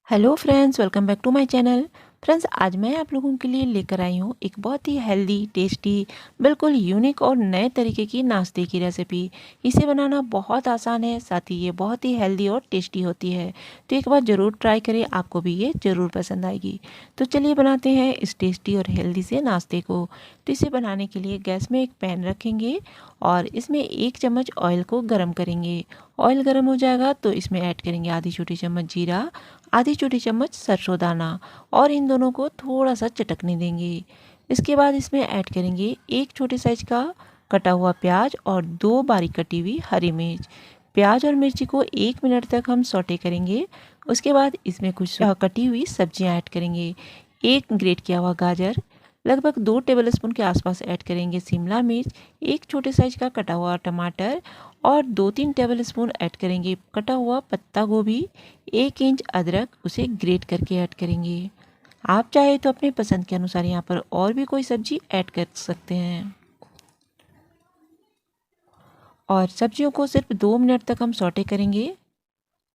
Hello friends, welcome back to my channel. Friends, आज मैं आप लोगों के लिए लेकर आई हूँ एक बहुत ही हेल्दी, टेस्टी, बिल्कुल यूनिक और नए तरीके की नाश्ते की रेसिपी। इसे बनाना बहुत आसान है, साथ ही ये बहुत ही हेल्दी और टेस्टी होती है। तो एक बार ज़रूर ट्राई करें, आपको भी ये ज़रूर पसंद आएगी। तो चलिए बनाते हैं इस टेस्टी और हेल्दी से नाश्ते को। तो इसे बनाने के लिए गैस में एक पैन रखेंगे और इसमें 1 चम्मच ऑयल को गर्म करेंगे। ऑयल गर्म हो जाएगा तो इसमें ऐड करेंगे आधी छोटी चम्मच जीरा, आधी छोटी चम्मच सरसों दाना और इन दोनों को थोड़ा सा चटकने देंगे। इसके बाद इसमें ऐड करेंगे एक छोटे साइज का कटा हुआ प्याज और 2 बारीक कटी हुई हरी मिर्च। प्याज और मिर्ची को 1 मिनट तक हम सौटे करेंगे। उसके बाद इसमें कुछ कटी हुई सब्जियां ऐड करेंगे। एक ग्रेट किया हुआ गाजर, लगभग 2 टेबलस्पून के आसपास ऐड करेंगे शिमला मिर्च, एक छोटे साइज का कटा हुआ टमाटर और 2-3 टेबलस्पून ऐड करेंगे कटा हुआ पत्ता गोभी, 1 इंच अदरक, उसे ग्रेट करके ऐड करेंगे। आप चाहे तो अपने पसंद के अनुसार यहाँ पर और भी कोई सब्जी ऐड कर सकते हैं। और सब्जियों को सिर्फ 2 मिनट तक हम सौटे करेंगे।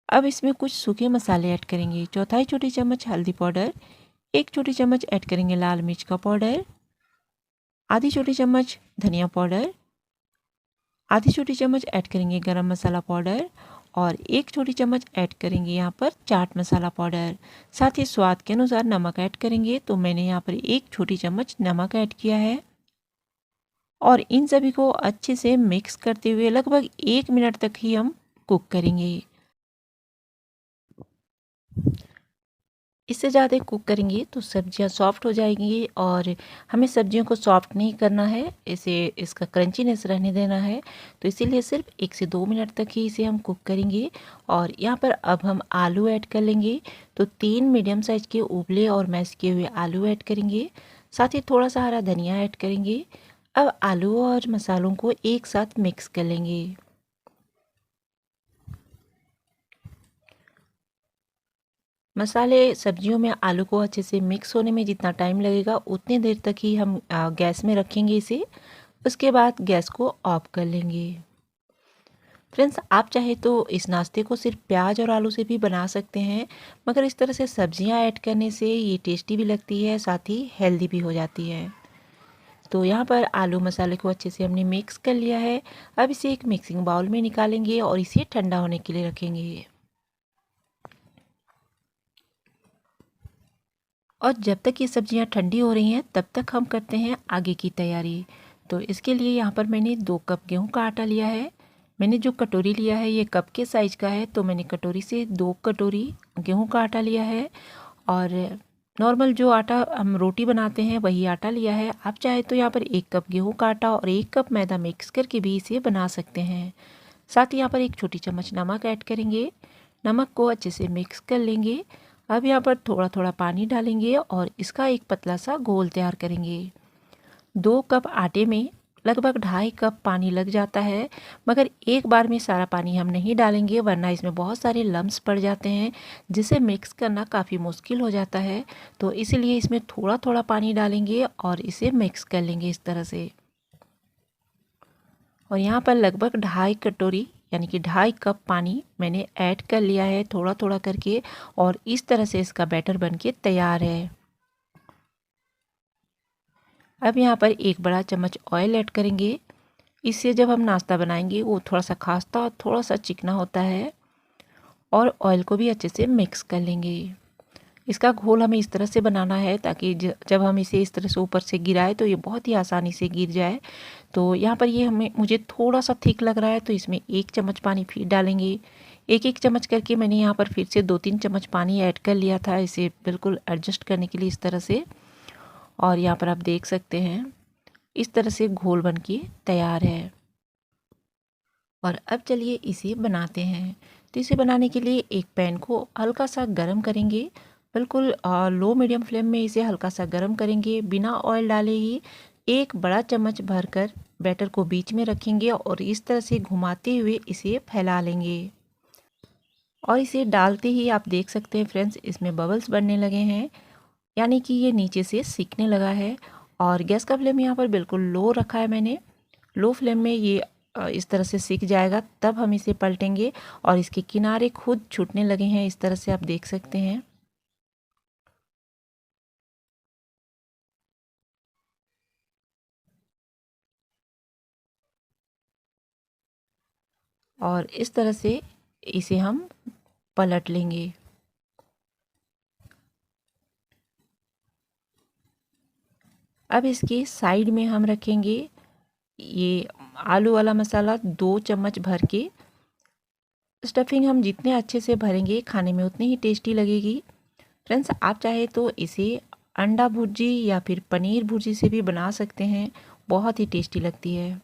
अब इसमें कुछ सूखे मसाले ऐड करेंगे। चौथाई छोटी चम्मच हल्दी पाउडर, 1 छोटी चम्मच ऐड करेंगे लाल मिर्च का पाउडर, आधी छोटी चम्मच धनिया पाउडर, आधी छोटी चम्मच ऐड करेंगे गरम मसाला पाउडर और 1 छोटी चम्मच ऐड करेंगे यहाँ पर चाट मसाला पाउडर। साथ ही स्वाद के अनुसार नमक ऐड करेंगे। तो मैंने यहाँ पर 1 छोटी चम्मच नमक ऐड किया है और इन सभी को अच्छे से मिक्स करते हुए लगभग 1 मिनट तक ही हम कुक करेंगे। इससे ज़्यादा कुक करेंगे तो सब्जियां सॉफ्ट हो जाएंगी और हमें सब्जियों को सॉफ्ट नहीं करना है, इसे इसका क्रंचीनेस रहने देना है। तो इसीलिए सिर्फ 1 से 2 मिनट तक ही इसे हम कुक करेंगे। और यहाँ पर अब हम आलू ऐड कर लेंगे। तो 3 मीडियम साइज के उबले और मैश किए हुए आलू ऐड करेंगे। साथ ही थोड़ा सा हरा धनिया ऐड करेंगे। अब आलू और मसालों को एक साथ मिक्स कर लेंगे। मसाले सब्जियों में आलू को अच्छे से मिक्स होने में जितना टाइम लगेगा उतने देर तक ही हम गैस में रखेंगे इसे। उसके बाद गैस को ऑफ कर लेंगे। फ्रेंड्स, आप चाहे तो इस नाश्ते को सिर्फ प्याज और आलू से भी बना सकते हैं, मगर इस तरह से सब्जियां ऐड करने से ये टेस्टी भी लगती है, साथ ही हेल्दी भी हो जाती है। तो यहाँ पर आलू मसाले को अच्छे से हमने मिक्स कर लिया है। अब इसे एक मिक्सिंग बाउल में निकालेंगे और इसे ठंडा होने के लिए रखेंगे। और जब तक ये सब्जियां ठंडी हो रही हैं तब तक हम करते हैं आगे की तैयारी। तो इसके लिए यहाँ पर मैंने 2 कप गेहूं का आटा लिया है। मैंने जो कटोरी लिया है ये कप के साइज का है, तो मैंने कटोरी से 2 कटोरी गेहूं का आटा लिया है। और नॉर्मल जो आटा हम रोटी बनाते हैं वही आटा लिया है। आप चाहे तो यहाँ पर 1 कप गेहूं का आटा और 1 कप मैदा मिक्स करके भी इसे बना सकते हैं। साथ ही यहाँ पर 1 छोटी चम्मच नमक ऐड करेंगे। नमक को अच्छे से मिक्स कर लेंगे। अब यहाँ पर थोड़ा थोड़ा पानी डालेंगे और इसका एक पतला सा घोल तैयार करेंगे। 2 कप आटे में लगभग 2.5 कप पानी लग जाता है, मगर एक बार में सारा पानी हम नहीं डालेंगे वरना इसमें बहुत सारे लम्स पड़ जाते हैं जिसे मिक्स करना काफ़ी मुश्किल हो जाता है। तो इसीलिए इसमें थोड़ा थोड़ा पानी डालेंगे और इसे मिक्स कर लेंगे इस तरह से। और यहाँ पर लगभग 2.5 कटोरी यानी कि 2.5 कप पानी मैंने ऐड कर लिया है थोड़ा थोड़ा करके, और इस तरह से इसका बैटर बनके तैयार है। अब यहाँ पर 1 बड़ा चम्मच ऑयल ऐड करेंगे। इससे जब हम नाश्ता बनाएंगे वो थोड़ा सा खास्ता और थोड़ा सा चिकना होता है। और ऑयल को भी अच्छे से मिक्स कर लेंगे। इसका घोल हमें इस तरह से बनाना है ताकि जब हम इसे इस तरह से ऊपर से गिराए तो ये बहुत ही आसानी से गिर जाए। तो यहाँ पर ये मुझे थोड़ा सा थिक लग रहा है, तो इसमें 1 चम्मच पानी फिर डालेंगे। एक एक चम्मच करके मैंने यहाँ पर फिर से 2-3 चम्मच पानी ऐड कर लिया था इसे बिल्कुल एडजस्ट करने के लिए इस तरह से। और यहाँ पर आप देख सकते हैं इस तरह से घोल बन के तैयार है। और अब चलिए इसे बनाते हैं। तो इसे बनाने के लिए एक पैन को हल्का सा गर्म करेंगे। बिल्कुल लो मीडियम फ्लेम में इसे हल्का सा गर्म करेंगे। बिना ऑयल डाले ही 1 बड़ा चम्मच भरकर बैटर को बीच में रखेंगे और इस तरह से घुमाते हुए इसे फैला लेंगे। और इसे डालते ही आप देख सकते हैं फ्रेंड्स इसमें बबल्स बनने लगे हैं, यानी कि ये नीचे से सिकने लगा है। और गैस का फ्लेम यहाँ पर बिल्कुल लो रखा है मैंने। लो फ्लेम में ये इस तरह से सिक जाएगा तब हम इसे पलटेंगे और इसके किनारे खुद छूटने लगे हैं, इस तरह से आप देख सकते हैं। और इस तरह से इसे हम पलट लेंगे। अब इसके साइड में हम रखेंगे ये आलू वाला मसाला 2 चम्मच भर के। स्टफिंग हम जितने अच्छे से भरेंगे खाने में उतनी ही टेस्टी लगेगी। फ्रेंड्स, आप चाहे तो इसे अंडा भुर्जी या फिर पनीर भुर्जी से भी बना सकते हैं, बहुत ही टेस्टी लगती है।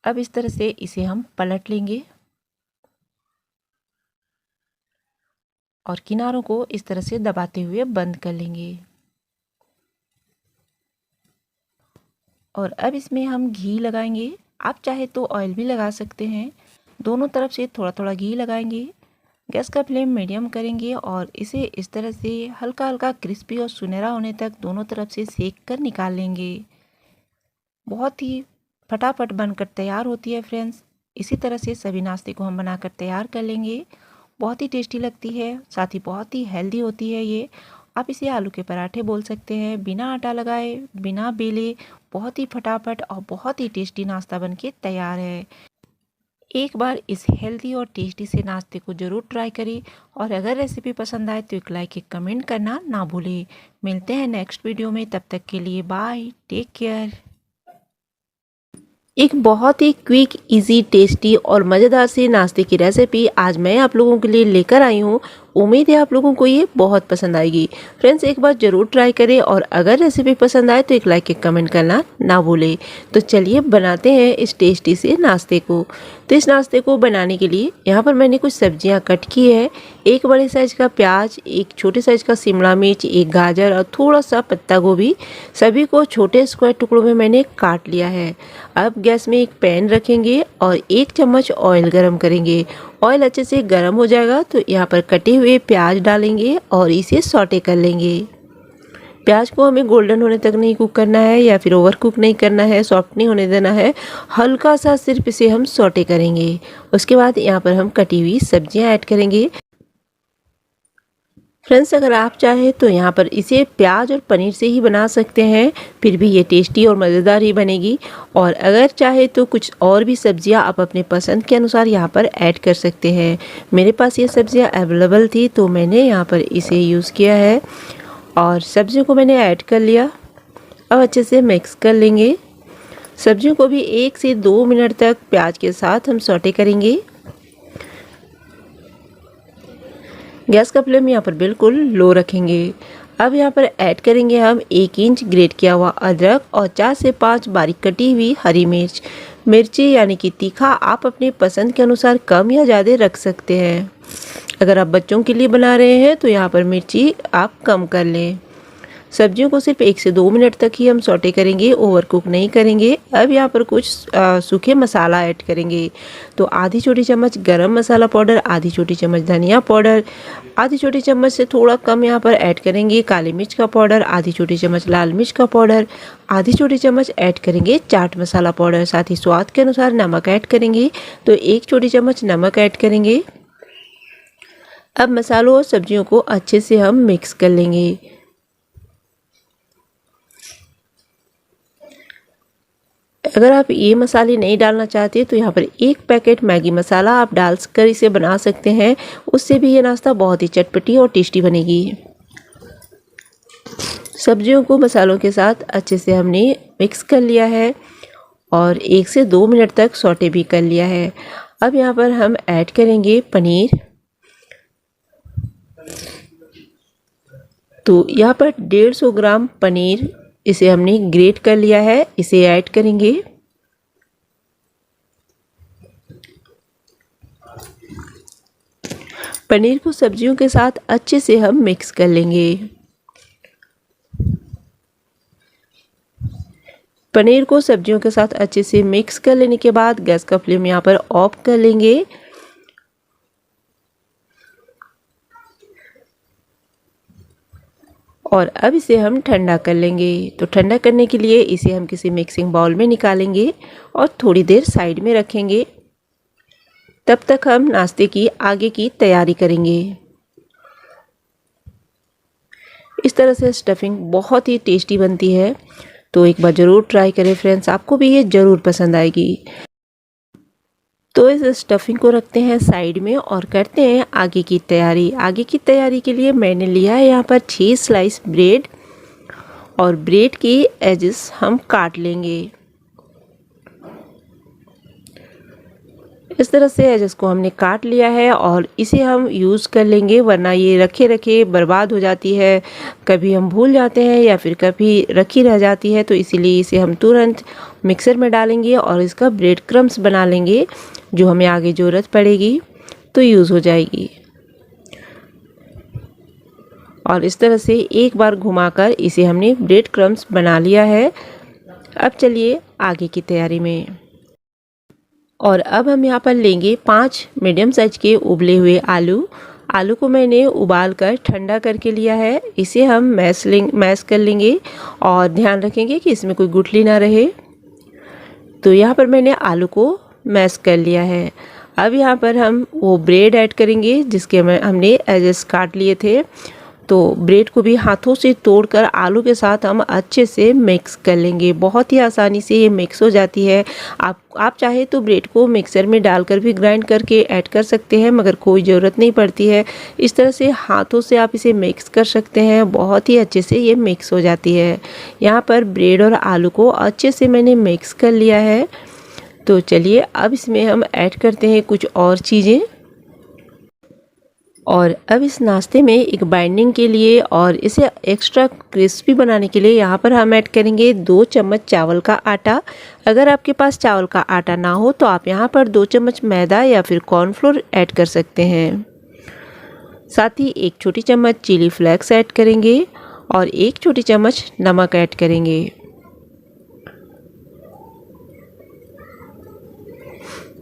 अब इस तरह से इसे हम पलट लेंगे और किनारों को इस तरह से दबाते हुए बंद कर लेंगे। और अब इसमें हम घी लगाएंगे। आप चाहे तो ऑयल भी लगा सकते हैं। दोनों तरफ से थोड़ा थोड़ा घी लगाएंगे। गैस का फ्लेम मीडियम करेंगे और इसे इस तरह से हल्का हल्का क्रिस्पी और सुनहरा होने तक दोनों तरफ से सेक कर निकाल लेंगे। बहुत ही फटाफट बनकर तैयार होती है फ्रेंड्स। इसी तरह से सभी नाश्ते को हम बनाकर तैयार कर लेंगे। बहुत ही टेस्टी लगती है, साथ ही बहुत ही हेल्दी होती है ये। आप इसे आलू के पराठे बोल सकते हैं, बिना आटा लगाए, बिना बेले, बहुत ही फटाफट और बहुत ही टेस्टी नाश्ता बनके तैयार है। एक बार इस हेल्दी और टेस्टी से नाश्ते को ज़रूर ट्राई करें और अगर रेसिपी पसंद आए तो एक लाइक एक कमेंट करना ना भूलें। मिलते हैं नेक्स्ट वीडियो में, तब तक के लिए बाय, टेक केयर। एक बहुत ही क्विक, इजी, टेस्टी और मज़ेदार सी नाश्ते की रेसिपी आज मैं आप लोगों के लिए लेकर आई हूँ। उम्मीद है आप लोगों को ये बहुत पसंद आएगी। फ्रेंड्स, एक बार ज़रूर ट्राई करें और अगर रेसिपी पसंद आए तो एक लाइक एक कमेंट करना ना भूलें। तो चलिए बनाते हैं इस टेस्टी से नाश्ते को। तो इस नाश्ते को बनाने के लिए यहाँ पर मैंने कुछ सब्जियाँ कट की है। एक बड़े साइज़ का प्याज, एक छोटे साइज़ का शिमला मिर्च, एक गाजर और थोड़ा सा पत्ता गोभी, सभी को छोटे स्क्वायर टुकड़ों में मैंने काट लिया है। अब गैस में एक पैन रखेंगे और 1 चम्मच ऑयल गरम करेंगे। ऑयल अच्छे से गरम हो जाएगा तो यहाँ पर कटे हुए प्याज डालेंगे और इसे सौटे कर लेंगे। प्याज को हमें गोल्डन होने तक नहीं कुक करना है या फिर ओवर कुक नहीं करना है, सॉफ्ट नहीं होने देना है, हल्का सा सिर्फ इसे हम सौटे करेंगे। उसके बाद यहाँ पर हम कटी हुई सब्जियाँ ऐड करेंगे। फ्रेंड्स, अगर आप चाहें तो यहाँ पर इसे प्याज और पनीर से ही बना सकते हैं, फिर भी ये टेस्टी और मज़ेदार ही बनेगी। और अगर चाहे तो कुछ और भी सब्जियाँ आप अपने पसंद के अनुसार यहाँ पर ऐड कर सकते हैं। मेरे पास ये सब्जियाँ अवेलेबल थी तो मैंने यहाँ पर इसे यूज़ किया है और सब्जियों को मैंने ऐड कर लिया। अब अच्छे से मिक्स कर लेंगे। सब्जियों को भी 1 से 2 मिनट तक प्याज के साथ हम सौटे करेंगे। गैस का फ्लेम यहाँ पर बिल्कुल लो रखेंगे। अब यहाँ पर ऐड करेंगे हम 1 इंच ग्रेट किया हुआ अदरक और 4 से 5 बारीक कटी हुई हरी मिर्च। मिर्ची यानी कि तीखा आप अपने पसंद के अनुसार कम या ज़्यादा रख सकते हैं। अगर आप बच्चों के लिए बना रहे हैं तो यहाँ पर मिर्ची आप कम कर लें। सब्जियों को सिर्फ 1 से 2 मिनट तक ही हम सौटे करेंगे, ओवर कुक नहीं करेंगे। अब यहाँ पर कुछ सूखे मसाला ऐड करेंगे। तो आधी छोटी चम्मच गरम मसाला पाउडर, आधी छोटी चम्मच धनिया पाउडर, आधी छोटी चम्मच से थोड़ा कम यहाँ पर ऐड करेंगे काली मिर्च का पाउडर, आधी छोटी चम्मच लाल मिर्च का पाउडर, आधी छोटी चम्मच ऐड करेंगे चाट मसाला पाउडर, साथ ही स्वाद के अनुसार नमक ऐड करेंगे। तो 1 छोटी चम्मच नमक ऐड करेंगे। अब मसालों और सब्जियों को अच्छे से हम मिक्स कर लेंगे। अगर आप ये मसाले नहीं डालना चाहते तो यहाँ पर 1 पैकेट मैगी मसाला आप डालकर इसे बना सकते हैं। उससे भी ये नाश्ता बहुत ही चटपटी और टेस्टी बनेगी। सब्जियों को मसालों के साथ अच्छे से हमने मिक्स कर लिया है और 1 से 2 मिनट तक सौटे भी कर लिया है। अब यहाँ पर हम ऐड करेंगे पनीर। तो यहाँ पर 150 ग्राम पनीर, इसे हमने ग्रेट कर लिया है, इसे ऐड करेंगे। पनीर को सब्जियों के साथ अच्छे से हम मिक्स कर लेंगे। पनीर को सब्जियों के साथ अच्छे से मिक्स कर लेने के बाद गैस का फ्लेम यहाँ पर ऑफ कर लेंगे। और अब इसे हम ठंडा कर लेंगे। तो ठंडा करने के लिए इसे हम किसी मिक्सिंग बाउल में निकालेंगे और थोड़ी देर साइड में रखेंगे। तब तक हम नाश्ते की आगे की तैयारी करेंगे। इस तरह से स्टफिंग बहुत ही टेस्टी बनती है, तो एक बार ज़रूर ट्राई करें फ्रेंड्स, आपको भी ये ज़रूर पसंद आएगी। तो इस स्टफिंग को रखते हैं साइड में और करते हैं आगे की तैयारी। आगे की तैयारी के लिए मैंने लिया है यहाँ पर 6 स्लाइस ब्रेड और ब्रेड की एजेस हम काट लेंगे। इस तरह से एजेस को हमने काट लिया है और इसे हम यूज़ कर लेंगे, वरना ये रखे रखे बर्बाद हो जाती है। कभी हम भूल जाते हैं या फिर कभी रखी रह जाती है, तो इसीलिए इसे हम तुरंत मिक्सर में डालेंगे और इसका ब्रेड क्रम्स बना लेंगे, जो हमें आगे ज़रूरत पड़ेगी तो यूज़ हो जाएगी। और इस तरह से एक बार घुमाकर इसे हमने ब्रेड क्रम्स बना लिया है। अब चलिए आगे की तैयारी में। और अब हम यहाँ पर लेंगे 5 मीडियम साइज के उबले हुए आलू को मैंने उबाल कर ठंडा करके लिया है। इसे हम मैश कर लेंगे और ध्यान रखेंगे कि इसमें कोई गुठली ना रहे। तो यहाँ पर मैंने आलू को मैश कर लिया है। अब यहाँ पर हम वो ब्रेड ऐड करेंगे जिसके हमने एजेस काट लिए थे। तो ब्रेड को भी हाथों से तोड़कर आलू के साथ हम अच्छे से मिक्स कर लेंगे। बहुत ही आसानी से ये मिक्स हो जाती है। आप चाहे तो ब्रेड को मिक्सर में डालकर भी ग्राइंड करके ऐड कर सकते हैं, मगर कोई ज़रूरत नहीं पड़ती है। इस तरह से हाथों से आप इसे मिक्स कर सकते हैं, बहुत ही अच्छे से ये मिक्स हो जाती है। यहाँ पर ब्रेड और आलू को अच्छे से मैंने मिक्स कर लिया है। तो चलिए अब इसमें हम ऐड करते हैं कुछ और चीज़ें। और अब इस नाश्ते में एक बाइंडिंग के लिए और इसे एक्स्ट्रा क्रिस्पी बनाने के लिए यहाँ पर हम ऐड करेंगे 2 चम्मच चावल का आटा। अगर आपके पास चावल का आटा ना हो तो आप यहाँ पर 2 चम्मच मैदा या फिर कॉर्नफ्लोर ऐड कर सकते हैं। साथ ही 1 छोटी चम्मच चिली फ्लेक्स ऐड करेंगे और 1 छोटी चम्मच नमक ऐड करेंगे।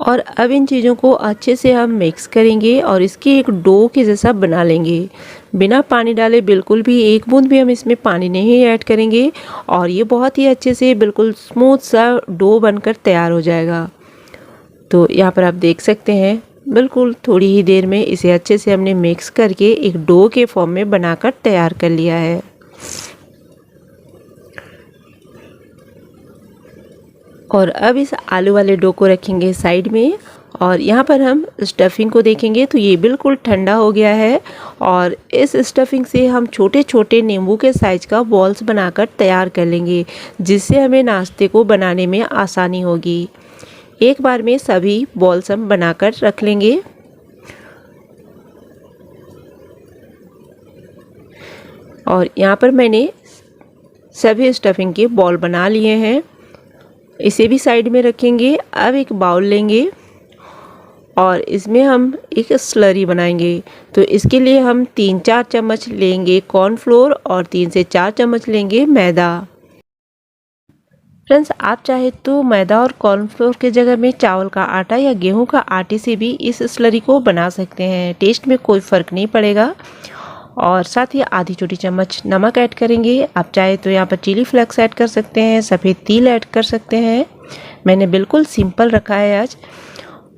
और अब इन चीज़ों को अच्छे से हम मिक्स करेंगे और इसकी एक डो के जैसा बना लेंगे। बिना पानी डाले बिल्कुल भी एक बूंद भी हम इसमें पानी नहीं ऐड करेंगे और ये बहुत ही अच्छे से बिल्कुल स्मूथ सा डो बनकर तैयार हो जाएगा। तो यहाँ पर आप देख सकते हैं बिल्कुल थोड़ी ही देर में इसे अच्छे से हमने मिक्स करके एक डो के फॉर्म में बनाकर तैयार कर लिया है। और अब इस आलू वाले डो को रखेंगे साइड में और यहाँ पर हम स्टफिंग को देखेंगे तो ये बिल्कुल ठंडा हो गया है। और इस स्टफिंग से हम छोटे छोटे नींबू के साइज का बॉल्स बनाकर तैयार कर लेंगे, जिससे हमें नाश्ते को बनाने में आसानी होगी। एक बार में सभी बॉल्स हम बनाकर रख लेंगे। और यहाँ पर मैंने सभी स्टफिंग के बॉल बना लिए हैं, इसे भी साइड में रखेंगे। अब एक बाउल लेंगे और इसमें हम एक स्लरी बनाएंगे। तो इसके लिए हम 3-4 चम्मच लेंगे कॉर्नफ्लोर और 3 से 4 चम्मच लेंगे मैदा। फ्रेंड्स, आप चाहे तो मैदा और कॉर्नफ्लोर के जगह में चावल का आटा या गेहूं का आटे से भी इस स्लरी को बना सकते हैं, टेस्ट में कोई फ़र्क नहीं पड़ेगा। और साथ ही आधी छोटी चम्मच नमक ऐड करेंगे। आप चाहे तो यहाँ पर चिली फ्लेक्स ऐड कर सकते हैं, सफ़ेद तिल ऐड कर सकते हैं। मैंने बिल्कुल सिंपल रखा है आज,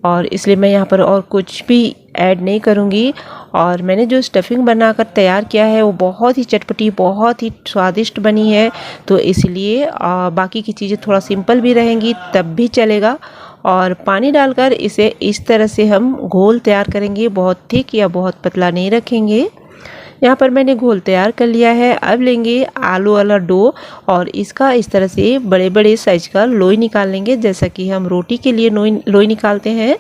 और इसलिए मैं यहाँ पर और कुछ भी ऐड नहीं करूँगी। और मैंने जो स्टफिंग बनाकर तैयार किया है वो बहुत ही चटपटी, बहुत ही स्वादिष्ट बनी है। तो इसलिए बाकी की चीज़ें थोड़ा सिंपल भी रहेंगी तब भी चलेगा। और पानी डालकर इसे इस तरह से हम घोल तैयार करेंगे, बहुत थिक या बहुत पतला नहीं रखेंगे। यहाँ पर मैंने घोल तैयार कर लिया है। अब लेंगे आलू वाला डो और इसका इस तरह से बड़े बड़े साइज का लोई निकाल लेंगे, जैसा कि हम रोटी के लिए लोई निकालते हैं।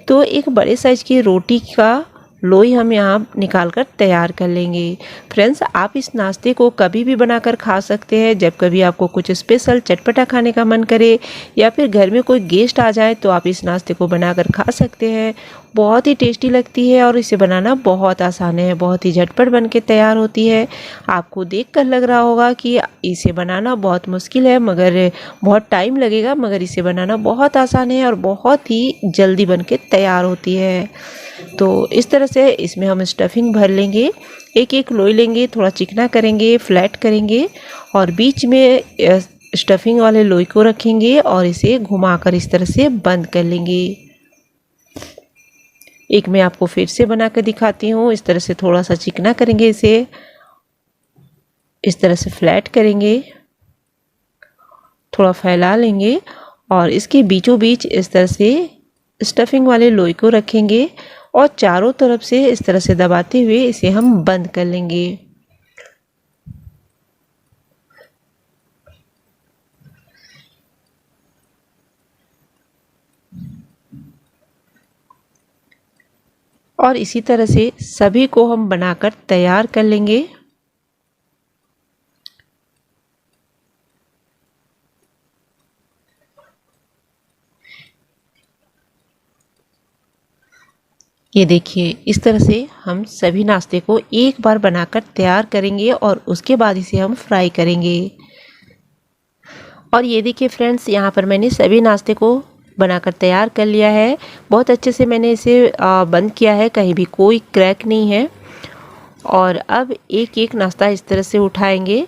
तो एक बड़े साइज की रोटी का लोई हम यहाँ निकाल कर तैयार कर लेंगे। फ्रेंड्स, आप इस नाश्ते को कभी भी बनाकर खा सकते हैं। जब कभी आपको कुछ स्पेशल चटपटा खाने का मन करे या फिर घर में कोई गेस्ट आ जाए तो आप इस नाश्ते को बनाकर खा सकते हैं। बहुत ही टेस्टी लगती है और इसे बनाना बहुत आसान है, बहुत ही झटपट बन के तैयार होती है। आपको देखकर लग रहा होगा कि इसे बनाना बहुत मुश्किल है, मगर बहुत टाइम लगेगा, मगर इसे बनाना बहुत आसान है और बहुत ही जल्दी बन के तैयार होती है। तो इस तरह से इसमें हम स्टफिंग भर लेंगे। एक एक लोई लेंगे, थोड़ा चिकना करेंगे, फ्लैट करेंगे और बीच में स्टफिंग वाले लोई को रखेंगे और इसे घुमाकर इस तरह से बंद कर लेंगे। एक मैं आपको फिर से बना कर दिखाती हूँ। इस तरह से थोड़ा सा चिकना करेंगे, इसे इस तरह से फ्लैट करेंगे, थोड़ा फैला लेंगे और इसके बीचों बीच इस तरह से स्टफिंग वाले लोई को रखेंगे और चारों तरफ से इस तरह से दबाते हुए इसे हम बंद कर लेंगे। और इसी तरह से सभी को हम बनाकर तैयार कर लेंगे। ये देखिए, इस तरह से हम सभी नाश्ते को एक बार बनाकर तैयार करेंगे और उसके बाद इसे हम फ्राई करेंगे। और ये देखिए फ्रेंड्स, यहाँ पर मैंने सभी नाश्ते को बनाकर तैयार कर लिया है। बहुत अच्छे से मैंने इसे बंद किया है, कहीं भी कोई क्रैक नहीं है। और अब एक एक नाश्ता इस तरह से उठाएंगे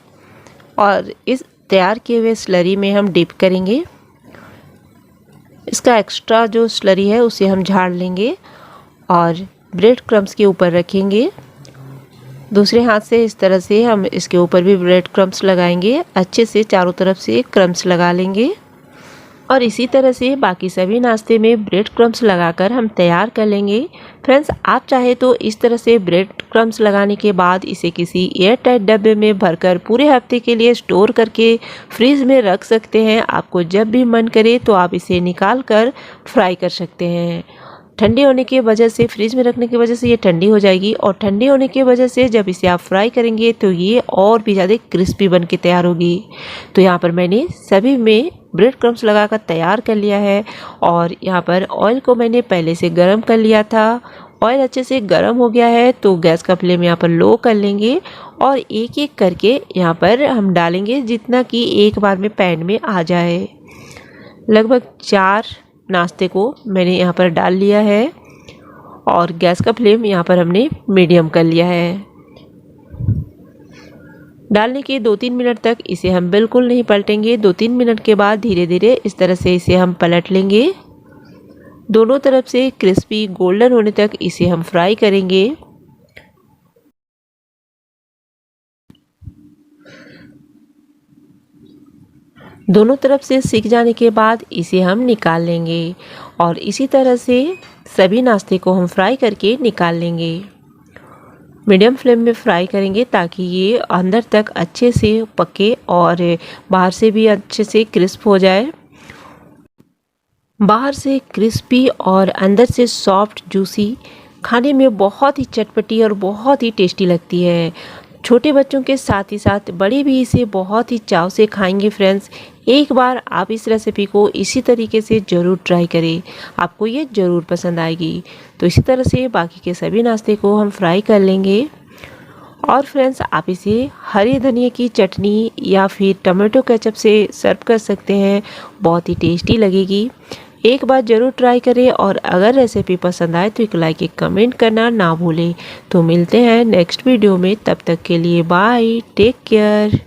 और इस तैयार किए हुए स्लरी में हम डिप करेंगे। इसका एक्स्ट्रा जो स्लरी है उसे हम झाड़ लेंगे और ब्रेड क्रम्स के ऊपर रखेंगे। दूसरे हाथ से इस तरह से हम इसके ऊपर भी ब्रेड क्रम्स लगाएंगे। अच्छे से चारों तरफ से क्रम्स लगा लेंगे और इसी तरह से बाकी सभी नाश्ते में ब्रेड क्रम्स लगाकर हम तैयार कर लेंगे। फ्रेंड्स, आप चाहे तो इस तरह से ब्रेड क्रम्स लगाने के बाद इसे किसी एयर टाइट डब्बे में भरकर पूरे हफ्ते के लिए स्टोर करके फ्रीज में रख सकते हैं। आपको जब भी मन करे तो आप इसे निकाल कर फ्राई कर सकते हैं। ठंडी होने की वजह से, फ्रीज में रखने की वजह से ये ठंडी हो जाएगी और ठंडी होने की वजह से जब इसे आप फ्राई करेंगे तो ये और भी ज़्यादा क्रिस्पी बन के तैयार होगी। तो यहाँ पर मैंने सभी में ब्रेड क्रम्स लगाकर तैयार कर लिया है और यहाँ पर ऑयल को मैंने पहले से गर्म कर लिया था। ऑयल अच्छे से गर्म हो गया है तो गैस का फ्लेम यहाँ पर लो कर लेंगे और एक एक करके यहाँ पर हम डालेंगे, जितना कि एक बार में पैन में आ जाए। लगभग 4 नाश्ते को मैंने यहाँ पर डाल लिया है और गैस का फ्लेम यहाँ पर हमने मीडियम कर लिया है। डालने के 2-3 मिनट तक इसे हम बिल्कुल नहीं पलटेंगे। 2-3 मिनट के बाद धीरे धीरे इस तरह से इसे हम पलट लेंगे। दोनों तरफ से क्रिस्पी गोल्डन होने तक इसे हम फ्राई करेंगे। दोनों तरफ से सिक जाने के बाद इसे हम निकाल लेंगे और इसी तरह से सभी नाश्ते को हम फ्राई करके निकाल लेंगे। मीडियम फ्लेम में फ्राई करेंगे ताकि ये अंदर तक अच्छे से पके और बाहर से भी अच्छे से क्रिस्प हो जाए। बाहर से क्रिस्पी और अंदर से सॉफ्ट जूसी, खाने में बहुत ही चटपटी और बहुत ही टेस्टी लगती है। छोटे बच्चों के साथ ही साथ बड़े भी इसे बहुत ही चाव से खाएंगे। फ्रेंड्स, एक बार आप इस रेसिपी को इसी तरीके से ज़रूर ट्राई करें, आपको ये ज़रूर पसंद आएगी। तो इसी तरह से बाकी के सभी नाश्ते को हम फ्राई कर लेंगे। और फ्रेंड्स, आप इसे हरी धनिया की चटनी या फिर टमाटो केचप से सर्व कर सकते हैं, बहुत ही टेस्टी लगेगी। एक बार ज़रूर ट्राई करें और अगर रेसिपी पसंद आए तो एक लाइक, एक कमेंट करना ना भूलें। तो मिलते हैं नेक्स्ट वीडियो में, तब तक के लिए बाय, टेक केयर।